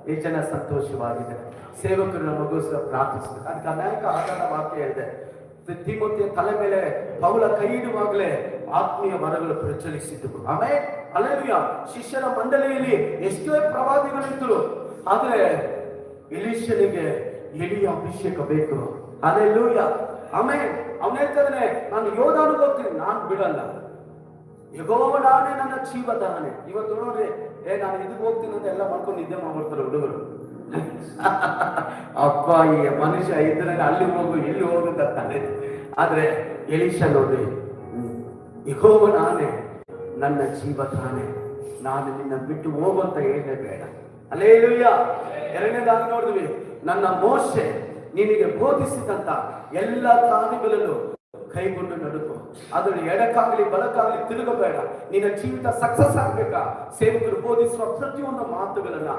ಎಷ್ಟು ಜನ ಸಂತೋಷವಾಗಿದೆ? ಸೇವಕರು ನಮಗೋಸ್ಕರ ಪ್ರಾರ್ಥಿಸಿದ್ರು. ಅದಕ್ಕೆ ಅನೇಕ ಆಧಾರ ವಾಕ್ಯ ಹೇಳಿದೆ. ತಿಮೋತಿಯ ತಲೆ ಮೇಲೆ ಪೌಲ ಕೈ ಇಡುವಾಗಲೇ ಆತ್ಮೀಯ ವರಗಳು ಪ್ರಚಲಿಸಿದ್ದವು. ಆಮೇಲೆ ಹಲ್ಲೆಲೂಯಾ. ಶಿಷ್ಯರ ಮಂಡಳಿಯಲ್ಲಿ ಎಷ್ಟೋ ಪ್ರವಾದಿಗಳಿದ್ದರು, ಆದ್ರೆ ಎಲೀಷನಿಗೆ ಎಲಿಯ ಅಭಿಷೇಕ ಬೇಕು. ಹಲ್ಲೆಲೂಯಾ. ಆಮೇಲೆ ಅವನು ಹೇಳ್ತಾನೆ, ನಾನು ಯೋಧಾನಿಗೆ ಹೋಗ್ತೀನಿ, ನಾನು ಬಿಡಲ್ಲ. ಯೆಹೋವನೇ ನನ್ನ ಜೀವದಾನೆ. ಇವತ್ತು ನೋಡ್ರಿ, ನಾನು ಇದಕ್ಕೆ ಹೋಗ್ತೀನಿ ಅಂತ ಎಲ್ಲ ಮಾಡ್ಕೊಂಡು ನಿದ್ದೆ ಮಾಡ್ಬಿಡ್ತಾರೆ ಹುಡುಗರು. ಅಪ್ಪ, ಈ ಮನುಷ್ಯ ಇದ್ರೆ ಅಲ್ಲಿ ಹೋಗು, ಎಲ್ಲಿ ಹೋಗುತ್ತಾನೆ. ಆದ್ರೆ ಎಲೀಷ ನೋಡ್ರಿ, ಯೆಹೋವನೇ ನನ್ನ ಜೀವದಾನೆ, ನಾನು ನಿನ್ನ ಬಿಟ್ಟು ಹೋಗುವಂತ ಹೇಳಲೇ ಬೇಡ. ಹಲ್ಲೆಲೂಯಾ. ಎರಡನೇದಾಗಿ ನೋಡಿದ್ವಿ, ನನ್ನ ಮೋಶೆ ನಿನಗೆ ಬೋಧಿಸಿದಂತ ಎಲ್ಲ ಕಾರ್ಯಗಳಲ್ಲೂ ಕೈಗೊಂಡು ನಡುಕು. ಅದ್ರಲ್ಲಿ ಎಡಕ್ಕಾಗಲಿ ಬಲಕ್ಕಾಗಲಿ ತಿರುಗಬೇಡ. ನಿನ್ನ ಜೀವಿತ ಸಕ್ಸಸ್ ಆಗ್ಬೇಕಾ? ಸೇವಕರು ಬೋಧಿಸುವ ಪ್ರತಿಯೊಂದು ಮಾತುಗಳನ್ನ